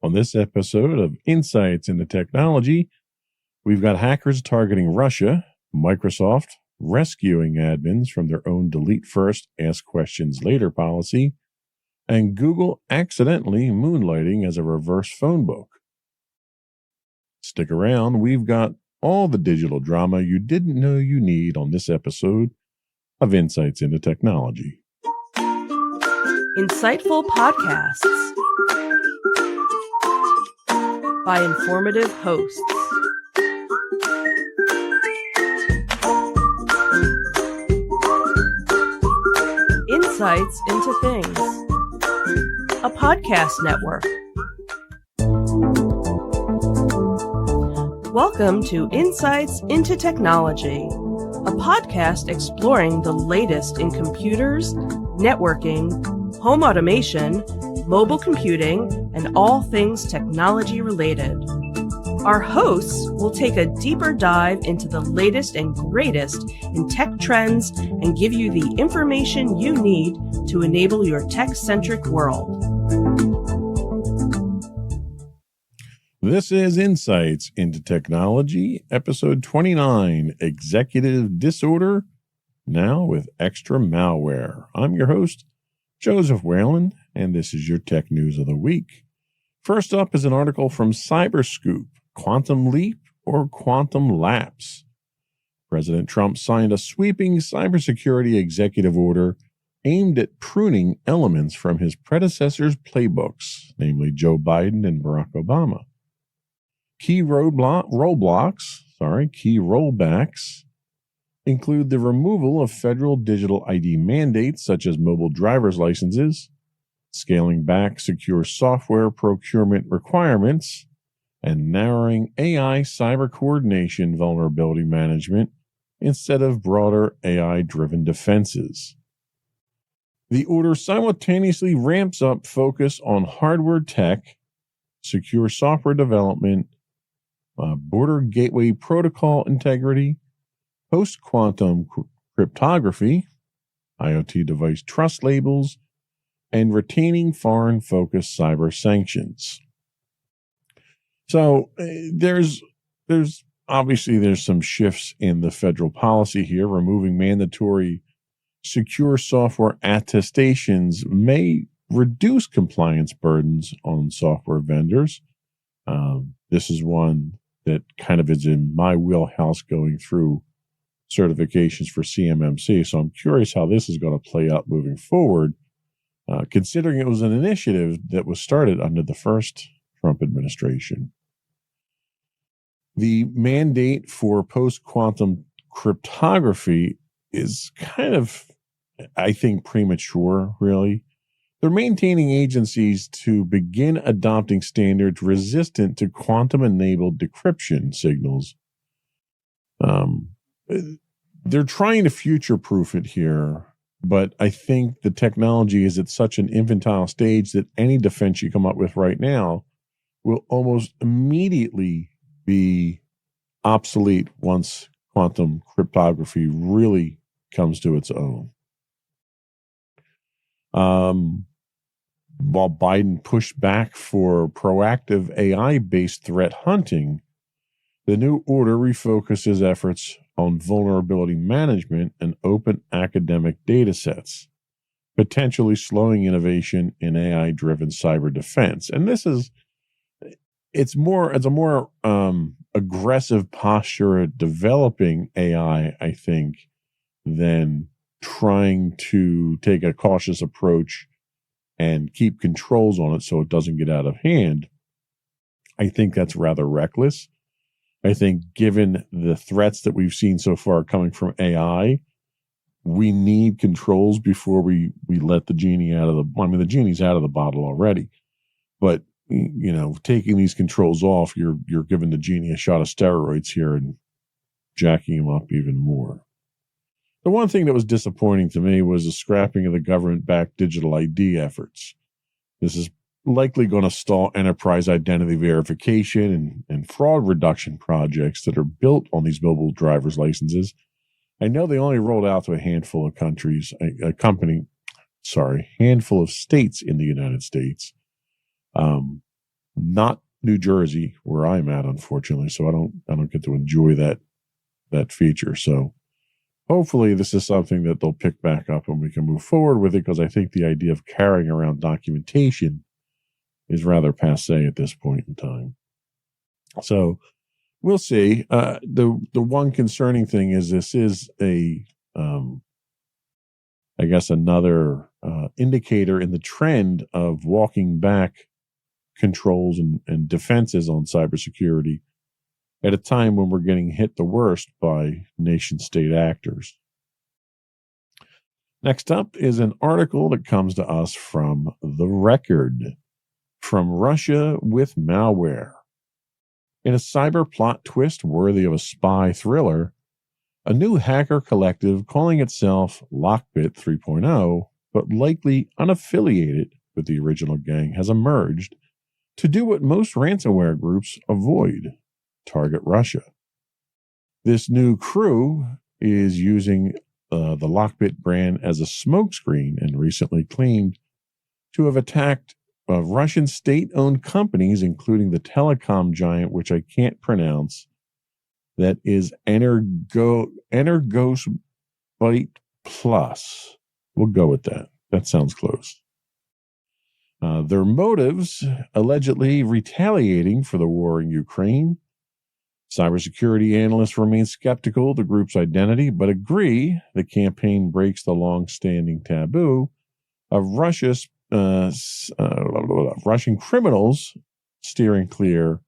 On this episode of Insights into Technology, we've got hackers targeting Russia, Microsoft rescuing admins from their own delete first, ask questions later policy, and Google accidentally moonlighting as a reverse phone book. Stick around, we've got all the digital drama you didn't know you need on this episode of Insights into Technology. Insightful podcasts by informative hosts. Insights into Things, a podcast network. Welcome to Insights into Technology, a podcast exploring the latest in computers, networking, home automation, mobile computing, and all things technology related. Our hosts will take a deeper dive into the latest and greatest in tech trends and give you the information you need to enable your tech-centric world. This is Insights into Technology, episode 29, Executive Disorder, now with extra malware. I'm your host, Joseph Whalen, and this is your tech news of the week. First up is an article from Cyberscoop, Quantum Leap or Quantum Lapse. President Trump signed a sweeping cybersecurity executive order aimed at pruning elements from his predecessors' playbooks, namely Joe Biden and Barack Obama. Key rollbacks include the removal of federal digital ID mandates such as mobile driver's licenses, scaling back secure software procurement requirements, and narrowing AI cyber coordination vulnerability management instead of broader AI-driven defenses. The order simultaneously ramps up focus on hardware tech, secure software development, border gateway protocol integrity, post-quantum cryptography, IoT device trust labels, and retaining foreign-focused cyber sanctions. So there's some shifts in the federal policy here. Removing mandatory secure software attestations may reduce compliance burdens on software vendors. This is one that kind of is in my wheelhouse going through certifications for CMMC. So I'm curious how this is going to play out moving forward, considering it was an initiative that was started under the first Trump administration. The mandate for post-quantum cryptography is kind of, I think, premature, really. They're maintaining agencies to begin adopting standards resistant to quantum-enabled decryption signals. They're trying to future-proof it here, but I think the technology is at such an infantile stage that any defense you come up with right now will almost immediately be obsolete once quantum cryptography really comes to its own. While Biden pushed back for proactive AI-based threat hunting, the new order refocuses efforts on vulnerability management and open academic data sets, potentially slowing innovation in AI-driven cyber defense. And it's a more aggressive posture at developing AI, I think, than trying to take a cautious approach and keep controls on it so it doesn't get out of hand. I think that's rather reckless. I think given the threats that we've seen so far coming from AI, we need controls before we let the genie out of the genie's out of the bottle already. But, taking these controls off, you're giving the genie a shot of steroids here and jacking him up even more. The one thing that was disappointing to me was the scrapping of the government-backed digital ID efforts. This is likely going to stall enterprise identity verification and fraud reduction projects that are built on these mobile driver's licenses. I know they only rolled out to a handful of handful of states in the United States. not New Jersey, where I'm at, unfortunately. So I don't get to enjoy that feature. So hopefully this is something that they'll pick back up and we can move forward with it, because I think the idea of carrying around documentation is rather passé at this point in time. So we'll see. The one concerning thing is this is I guess another indicator in the trend of walking back controls and defenses on cybersecurity at a time when we're getting hit the worst by nation state actors. Next up is an article that comes to us from The Record, from Russia with malware. In a cyber plot twist worthy of a spy thriller, a new hacker collective calling itself Lockbit 3.0, but likely unaffiliated with the original gang, has emerged to do what most ransomware groups avoid: target Russia. This new crew is using the Lockbit brand as a smokescreen and recently claimed to have attacked Russian state-owned companies, including the telecom giant, which I can't pronounce, that is Energosbyte Plus. We'll go with that. That sounds close. Their motives: allegedly retaliating for the war in Ukraine. Cybersecurity analysts remain skeptical of the group's identity, but agree the campaign breaks the long-standing taboo of Russian criminals steering clear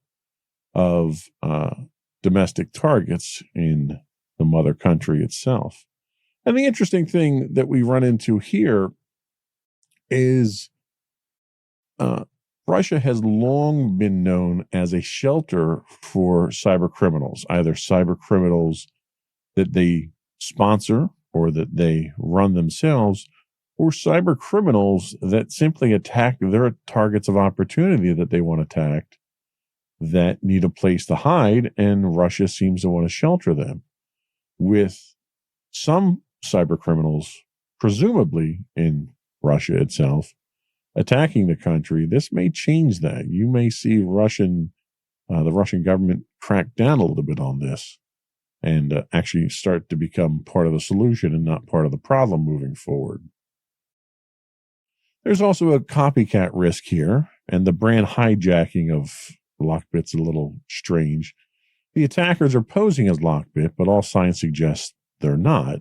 of domestic targets in the mother country itself. And the interesting thing that we run into here is Russia has long been known as a shelter for cyber criminals, either cyber criminals that they sponsor or that they run themselves, or cyber criminals that simply attack their targets of opportunity that they want attacked that need a place to hide, and Russia seems to want to shelter them. With some cyber criminals, presumably in Russia itself, attacking the country, this may change that. You may see the Russian government crack down a little bit on this and actually start to become part of the solution and not part of the problem moving forward. There's also a copycat risk here, and the brand hijacking of Lockbit's a little strange. The attackers are posing as Lockbit, but all signs suggest they're not.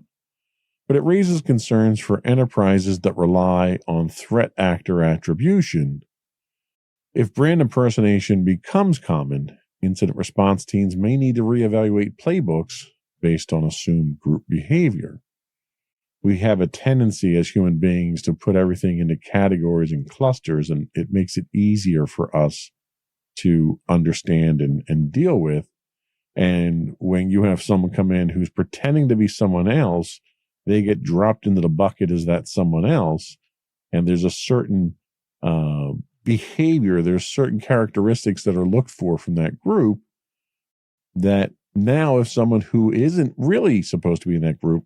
But it raises concerns for enterprises that rely on threat actor attribution. If brand impersonation becomes common, incident response teams may need to reevaluate playbooks based on assumed group behavior. We have a tendency as human beings to put everything into categories and clusters, and it makes it easier for us to understand and deal with. And when you have someone come in who's pretending to be someone else, they get dropped into the bucket as that someone else. And there's a certain behavior, there's certain characteristics that are looked for from that group that now if someone who isn't really supposed to be in that group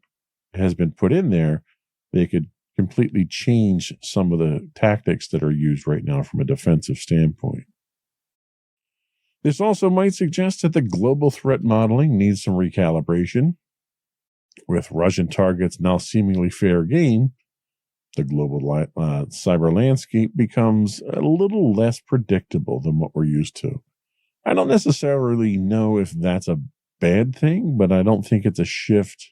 has been put in there, they could completely change some of the tactics that are used right now from a defensive standpoint. This also might suggest that the global threat modeling needs some recalibration. With Russian targets now seemingly fair game, the global cyber landscape becomes a little less predictable than what we're used to. I don't necessarily know if that's a bad thing, but I don't think it's a shift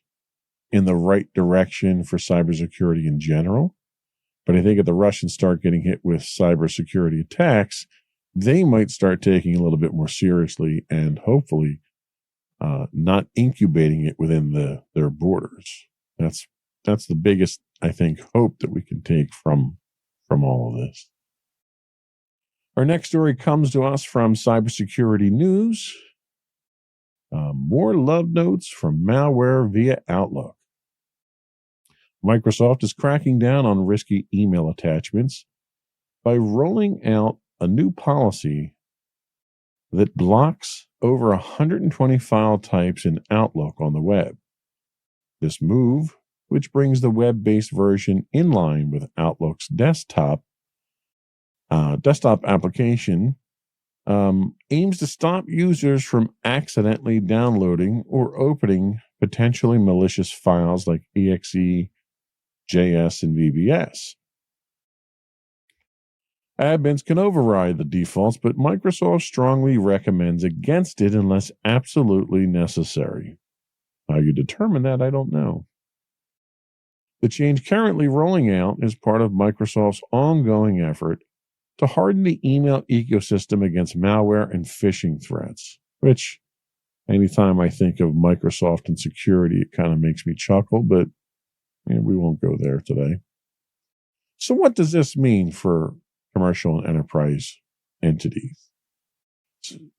in the right direction for cybersecurity in general. But I think if the Russians start getting hit with cybersecurity attacks, they might start taking it a little bit more seriously and hopefully not incubating it within their borders. That's the biggest, I think, hope that we can take from all of this. Our next story comes to us from Cybersecurity News. More love notes from malware via Outlook. Microsoft is cracking down on risky email attachments by rolling out a new policy that blocks over 120 file types in Outlook on the web. This move, which brings the web-based version in line with Outlook's desktop application, aims to stop users from accidentally downloading or opening potentially malicious files like exe, JS, and VBS. Admins can override the defaults, but Microsoft strongly recommends against it unless absolutely necessary. How you determine that, I don't know. The change currently rolling out is part of Microsoft's ongoing effort to harden the email ecosystem against malware and phishing threats, which anytime I think of Microsoft and security, it kind of makes me chuckle, but we won't go there today. So what does this mean for commercial and enterprise entities?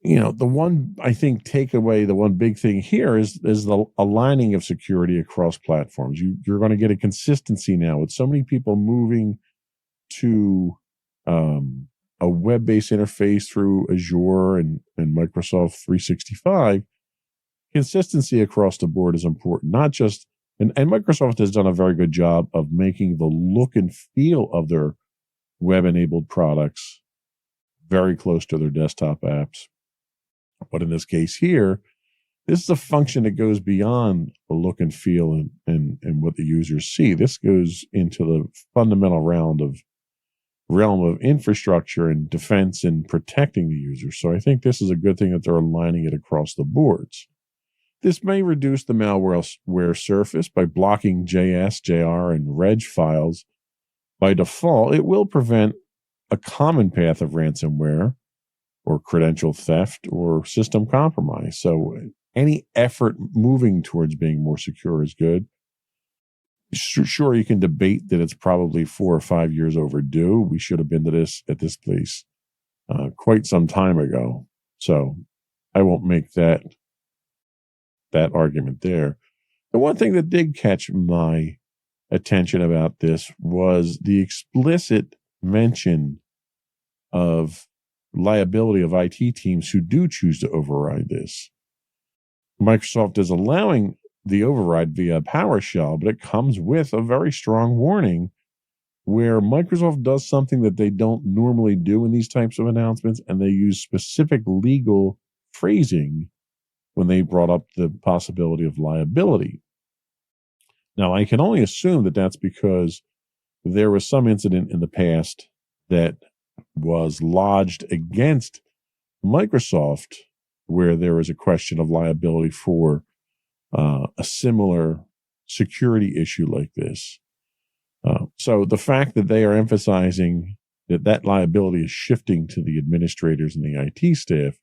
The one, I think, takeaway, the one big thing here is the aligning of security across platforms. You're going to get a consistency now with so many people moving to a web-based interface through Azure and Microsoft 365. Consistency across the board is important, not just, and Microsoft has done a very good job of making the look and feel of their web-enabled products very close to their desktop apps. But in this case here, this is a function that goes beyond the look and feel and what the users see. This goes into the fundamental realm of infrastructure and defense and protecting the user. So I think this is a good thing that they're aligning it across the boards. This may reduce the malware surface by blocking JS, JR, and reg files. By default, it will prevent a common path of ransomware or credential theft or system compromise. So any effort moving towards being more secure is good. Sure, you can debate that it's probably 4 or 5 years overdue. We should have been at this place quite some time ago. So I won't make that argument there. The one thing that did catch my attention about this was the explicit mention of liability of IT teams who do choose to override this. Microsoft is allowing the override via PowerShell, but it comes with a very strong warning where Microsoft does something that they don't normally do in these types of announcements, and they use specific legal phrasing when they brought up the possibility of liability. Now, I can only assume that that's because there was some incident in the past that was lodged against Microsoft where there was a question of liability for a similar security issue like this. So the fact that they are emphasizing that liability is shifting to the administrators and the IT staff,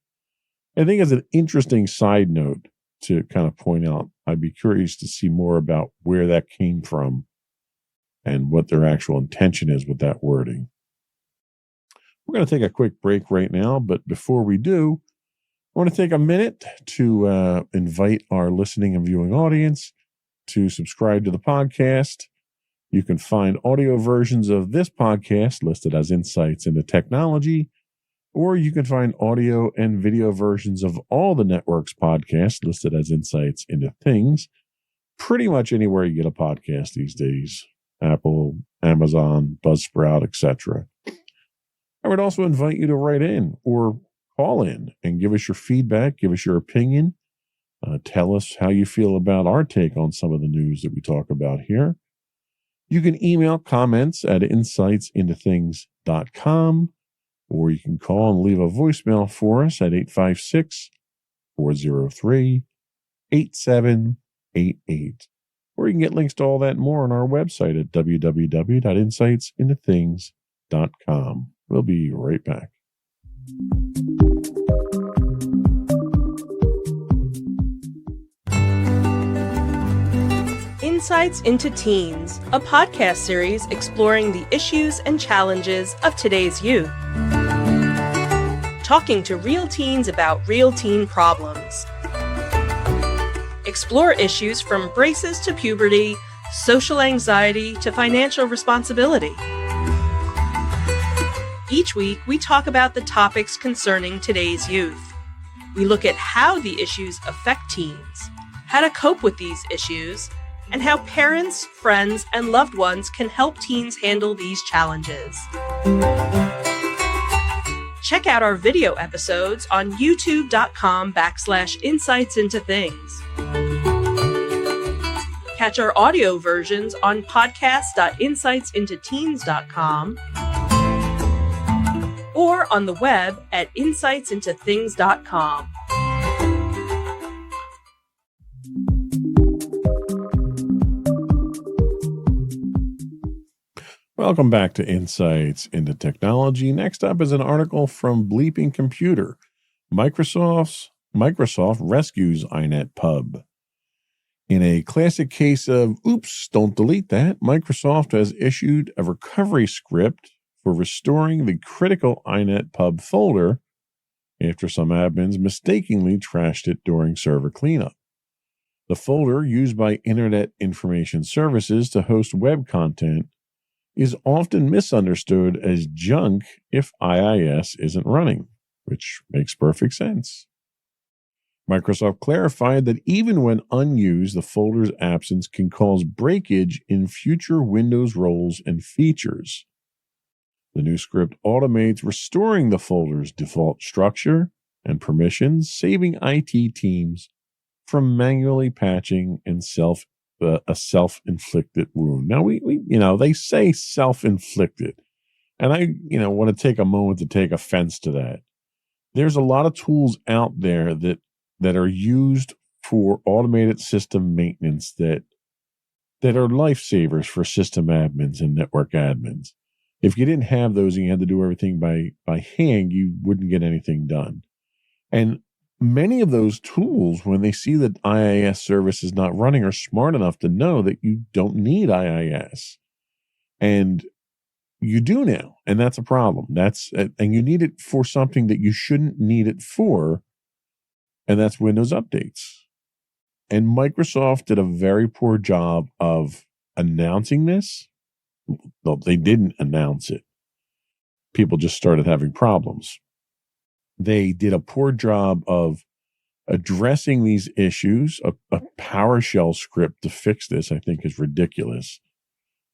I think is an interesting side note to kind of point out. I'd be curious to see more about where that came from and what their actual intention is with that wording. We're going to take a quick break right now, but before we do, I want to take a minute to invite our listening and viewing audience to subscribe to the podcast. You can find audio versions of this podcast listed as Insights into Technology, or you can find audio and video versions of all the network's podcasts listed as Insights into Things, pretty much anywhere you get a podcast these days. Apple, Amazon, Buzzsprout, etc. I would also invite you to write in or call in and give us your feedback, give us your opinion. Tell us how you feel about our take on some of the news that we talk about here. You can email comments at insightsintothings.com, or you can call and leave a voicemail for us at 856-403-8788. Or you can get links to all that and more on our website at www.insightsintothings.com. We'll be right back. Insights into Teens, a podcast series exploring the issues and challenges of today's youth. Talking to real teens about real teen problems. Explore issues from braces to puberty, social anxiety to financial responsibility. Each week, we talk about the topics concerning today's youth. We look at how the issues affect teens, how to cope with these issues, and how parents, friends, and loved ones can help teens handle these challenges. Check out our video episodes on youtube.com/insights into things. Catch our audio versions on podcast.insightsintoteens.com or on the web at insightsintothings.com. Welcome back to Insights into Technology. Next up is an article from Bleeping Computer. Microsoft rescues INET pub. In a classic case of, oops, don't delete that, Microsoft has issued a recovery script for restoring the critical INET pub folder after some admins mistakenly trashed it during server cleanup. The folder, used by Internet Information Services to host web content, is often misunderstood as junk if IIS isn't running, which makes perfect sense. Microsoft clarified that even when unused, the folder's absence can cause breakage in future Windows roles and features. The new script automates restoring the folder's default structure and permissions, saving IT teams from manually patching and a self-inflicted wound. Now, we they say self-inflicted, and I want to take a moment to take offense to that. There's a lot of tools out there that are used for automated system maintenance that are lifesavers for system admins and network admins. If you didn't have those and you had to do everything by hand, you wouldn't get anything done. And many of those tools, when they see that IIS service is not running, are smart enough to know that you don't need IIS. And you do now, and that's a problem. And you need it for something that you shouldn't need it for, and that's Windows updates. And Microsoft did a very poor job of announcing this. Well, they didn't announce it. People just started having problems. They did a poor job of addressing these issues. A PowerShell script to fix this, I think, is ridiculous.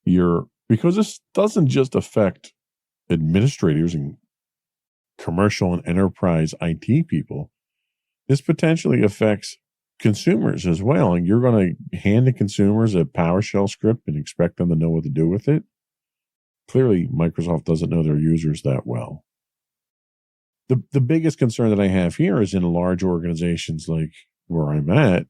Because this doesn't just affect administrators and commercial and enterprise IT people. This potentially affects consumers as well. And you're going to hand the consumers a PowerShell script and expect them to know what to do with it. Clearly, Microsoft doesn't know their users that well. The biggest concern that I have here is in large organizations like where I'm at,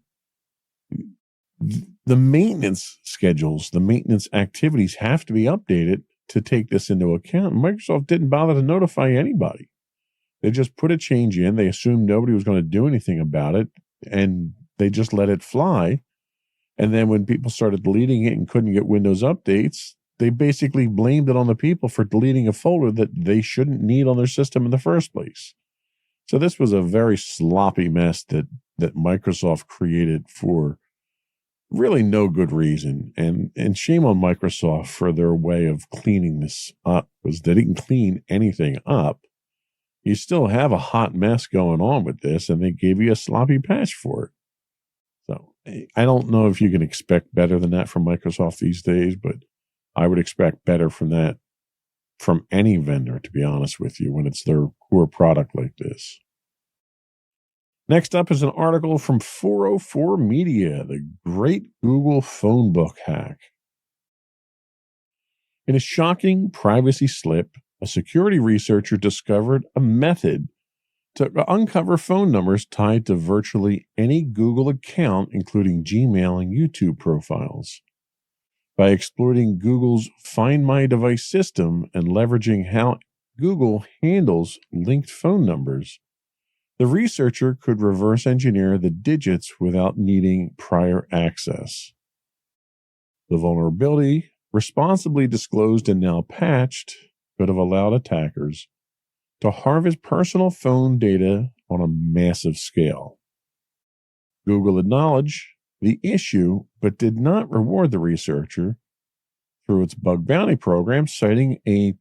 the maintenance schedules, the maintenance activities have to be updated to take this into account. Microsoft didn't bother to notify anybody. They just put a change in. They assumed nobody was going to do anything about it, and they just let it fly. And then when people started deleting it and couldn't get Windows updates, they basically blamed it on the people for deleting a folder that they shouldn't need on their system in the first place. So this was a very sloppy mess that Microsoft created for really no good reason. And shame on Microsoft for their way of cleaning this up, because they didn't clean anything up. You still have a hot mess going on with this, and they gave you a sloppy patch for it. So I don't know if you can expect better than that from Microsoft these days, but I would expect better from that from any vendor, to be honest with you, when it's their core product like this. Next up is an article from 404 Media, the great Google phone book hack. In a shocking privacy slip, a security researcher discovered a method to uncover phone numbers tied to virtually any Google account, including Gmail and YouTube profiles. By exploiting Google's Find My Device system and leveraging how Google handles linked phone numbers, the researcher could reverse engineer the digits without needing prior access. The vulnerability, responsibly disclosed and now patched, could have allowed attackers to harvest personal phone data on a massive scale. Google acknowledged the issue, but did not reward the researcher through its bug bounty program, citing a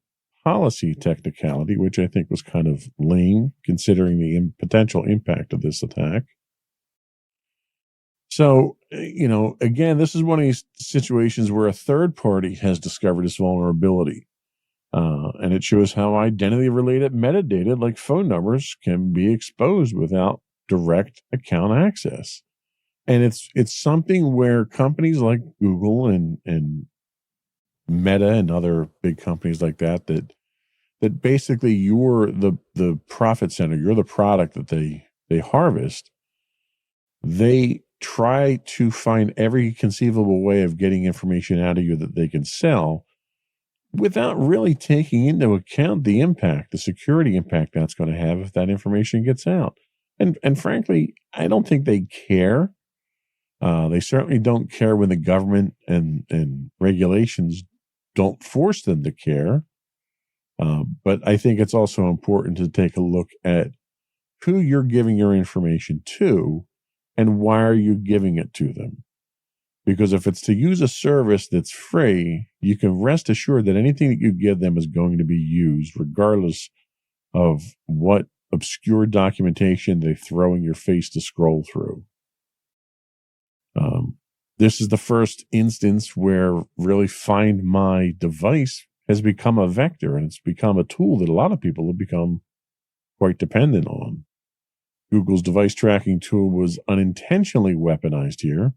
policy technicality, which I think was kind of lame considering the potential impact of this attack. So, again, this is one of these situations where a third party has discovered this vulnerability. And it shows how identity-related metadata like phone numbers can be exposed without direct account access. And it's something where companies like Google and Meta and other big companies like that basically you're the profit center, you're the product that they harvest. They try to find every conceivable way of getting information out of you that they can sell without really taking into account the impact, the security impact that's going to have if that information gets out. And frankly, I don't think they care. They certainly don't care when the government and regulations don't force them to care. But I think it's also important to take a look at who you're giving your information to and why are you giving it to them. Because if it's to use a service that's free, you can rest assured that anything that you give them is going to be used, regardless of what obscure documentation they throw in your face to scroll through. This is the first instance where really Find My Device has become a vector, and it's become a tool that a lot of people have become quite dependent on. Google's device tracking tool was unintentionally weaponized here,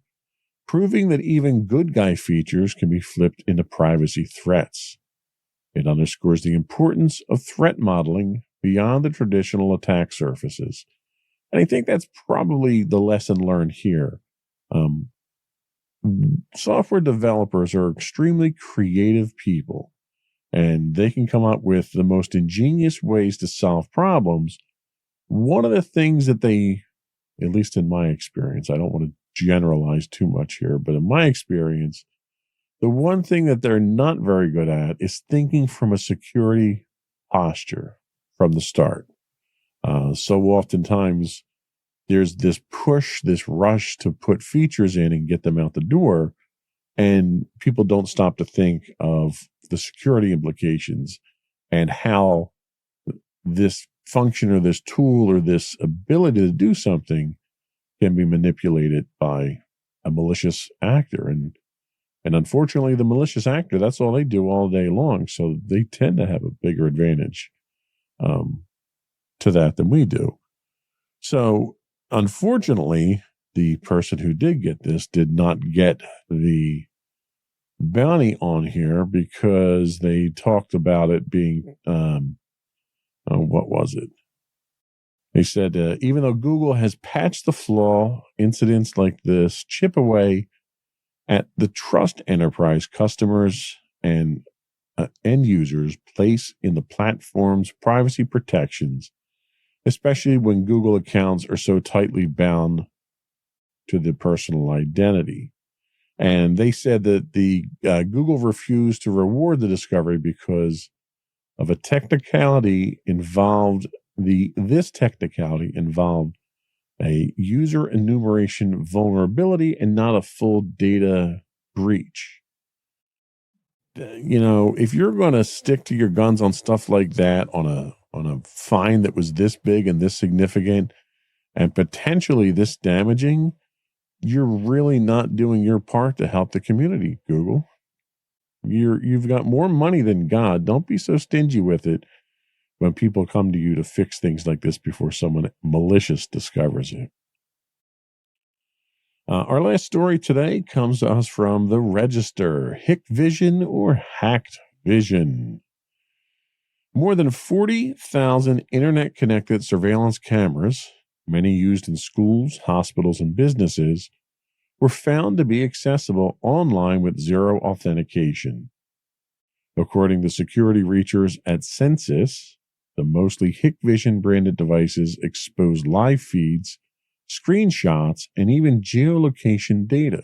proving that even good guy features can be flipped into privacy threats. It underscores the importance of threat modeling beyond the traditional attack surfaces. And I think that's probably the lesson learned here. Software developers are extremely creative people, and they can come up with the most ingenious ways to solve problems. One of the things that they, at least in my experience, I don't want to generalize too much here, but in my experience, the one thing that they're not very good at is thinking from a security posture from the start. So oftentimes there's this push, this rush to put features in and get them out the door, and people don't stop to think of the security implications and how this function or this tool or this ability to do something can be manipulated by a malicious actor. And unfortunately, the malicious actor, that's all they do all day long. So they tend to have a bigger advantage to that than we do. So unfortunately, the person who did get this did not get the bounty on here because they talked about it being, what was it? They said, even though Google has patched the flaw, incidents like this chip away at the trust enterprise customers and end users place in the platform's privacy protections, especially when Google accounts are so tightly bound to the personal identity. And they said that the Google refused to reward the discovery because of a technicality involved. This technicality involved a user enumeration vulnerability and not a full data breach. You know, if you're going to stick to your guns on stuff like that, on a fine that was this big and this significant and potentially this damaging, you're really not doing your part to help the community, Google. You've got more money than God. Don't be so stingy with it when people come to you to fix things like this before someone malicious discovers it. Our last story today comes to us from the Register. Hikvision or Hacked Vision. More than 40,000 internet-connected surveillance cameras, many used in schools, hospitals, and businesses, were found to be accessible online with zero authentication. According to security researchers at Census, the mostly Hikvision branded devices expose live feeds, screenshots, and even geolocation data.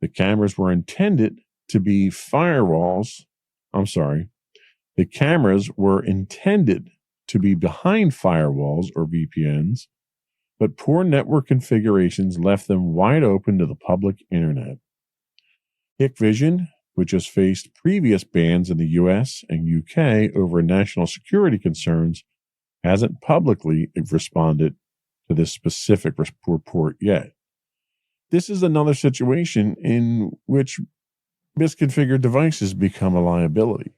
The cameras were intended to be firewalls. The cameras were intended to be behind firewalls or VPNs, but poor network configurations left them wide open to the public internet. Hikvision, which has faced previous bans in the US and UK over national security concerns, hasn't publicly responded to this specific report yet. This is another situation in which misconfigured devices become a liability.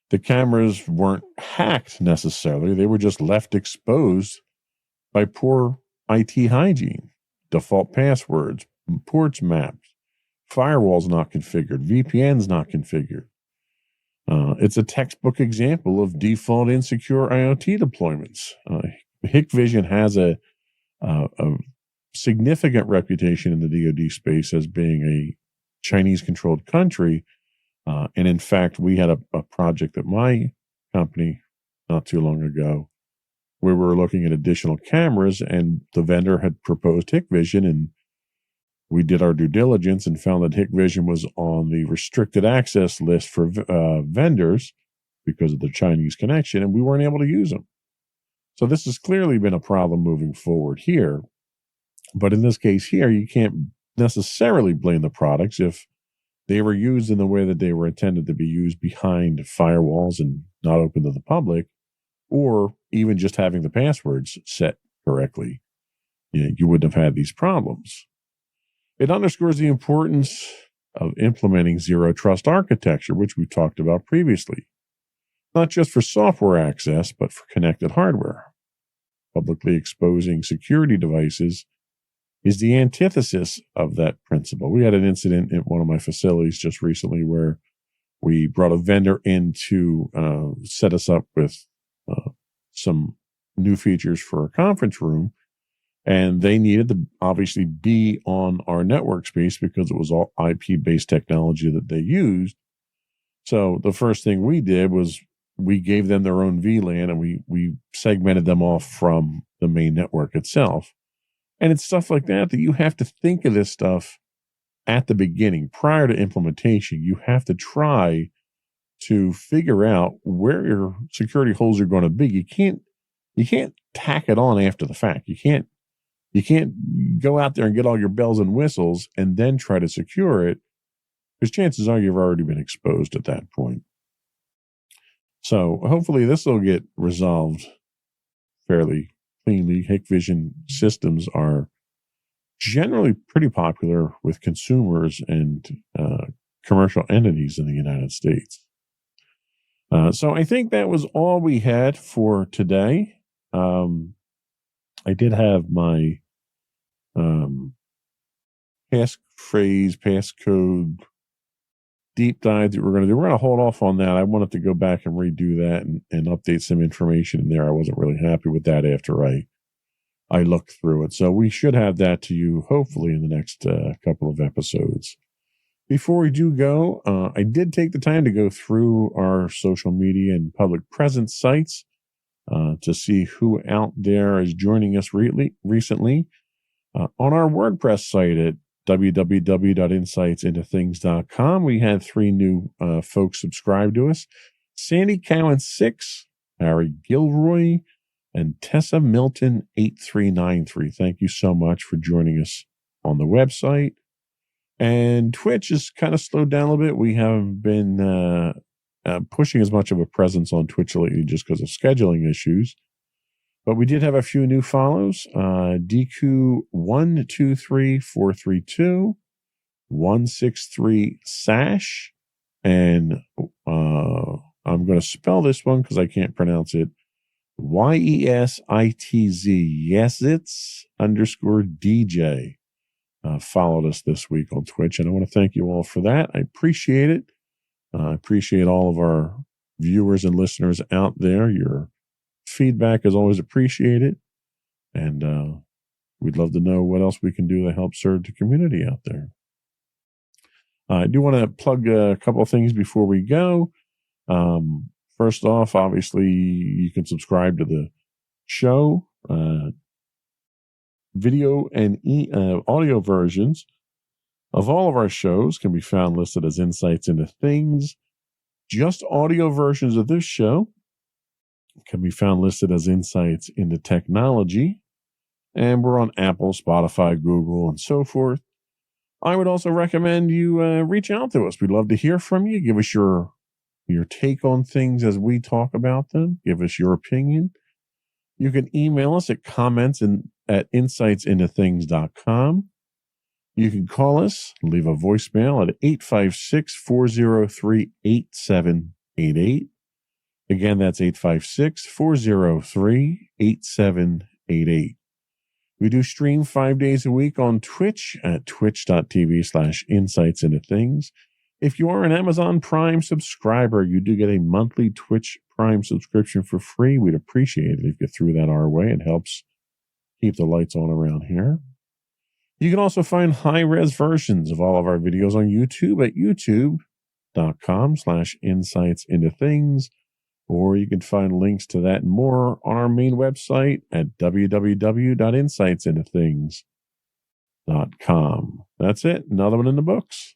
The cameras weren't hacked necessarily. They were just left exposed by poor IT hygiene, default passwords, ports mapped, firewalls not configured, VPNs not configured. It's a textbook example of default insecure IoT deployments. Hikvision has a significant reputation in the DoD space as being a Chinese-controlled country. And in fact, we had a project at my company not too long ago where we were looking at additional cameras, and the vendor had proposed Hikvision, and we did our due diligence and found that Hikvision was on the restricted access list for vendors because of the Chinese connection, and we weren't able to use them. So this has clearly been a problem moving forward here. But in this case here, you can't necessarily blame the products if they were used in the way that they were intended to be used behind firewalls and not open to the public, or even just having the passwords set correctly. You wouldn't have had these problems. It underscores the importance of implementing zero trust architecture, which we talked about previously, not just for software access, but for connected hardware. Publicly exposing security devices is the antithesis of that principle. We had an incident in one of my facilities just recently where we brought a vendor in to set us up with some new features for a conference room, and they needed to obviously be on our network space because it was all IP-based technology that they used. So the first thing we did was we gave them their own VLAN, and we segmented them off from the main network itself. And it's stuff like that you have to think of this stuff at the beginning. Prior to implementation, you have to try to figure out where your security holes are going to be. You can't tack it on after the fact. You can't go out there and get all your bells and whistles and then try to secure it, because chances are you've already been exposed at that point. So hopefully this will get resolved fairly cleanly. Hikvision systems are generally pretty popular with consumers and commercial entities in the United States. So I think that was all we had for today. I did have my passcode deep dive that we're going to do. We're going to hold off on that. I wanted to go back and redo that and update some information in there. I wasn't really happy with that after I looked through it. So we should have that to you hopefully in the next couple of episodes. Before we do go, I did take the time to go through our social media and public presence sites to see who out there is joining us recently. On our WordPress site at www.insightsintothings.com, we had 3 new folks subscribe to us: Sandy Cowan 6, Harry Gilroy, and Tessa Milton 8393. Thank you so much for joining us on the website. And Twitch has kind of slowed down a little bit. We haven't been pushing as much of a presence on Twitch lately just because of scheduling issues. But we did have a few new follows. DQ123432, 163 Sash, and I'm going to spell this one because I can't pronounce it. YESITZ _DJ followed us this week on Twitch, and I want to thank you all for that. I appreciate it. I appreciate all of our viewers and listeners out there. Your feedback is always appreciated, and we'd love to know what else we can do to help serve the community out there. I do want to plug a couple of things before we go. First off, obviously, you can subscribe to the show. Video and audio versions of all of our shows can be found listed as Insights into Things. Just audio versions of this show can be found listed as Insights into Technology. And we're on Apple, Spotify, Google, and so forth. I would also recommend you reach out to us. We'd love to hear from you. Give us your take on things as we talk about them. Give us your opinion. You can email us at comments@insightsintothings.com. You can call us, leave a voicemail at 856-403-8788. Again, that's 856-403-8788. We do stream 5 days a week on Twitch at twitch.tv/insights into things. If you are an Amazon Prime subscriber, you do get a monthly Twitch Prime subscription for free. We'd appreciate it if you threw that our way. It helps keep the lights on around here. You can also find high-res versions of all of our videos on YouTube at youtube.com/insights into things. Or you can find links to that and more on our main website at www.insightsintothings.com. That's it. Another one in the books.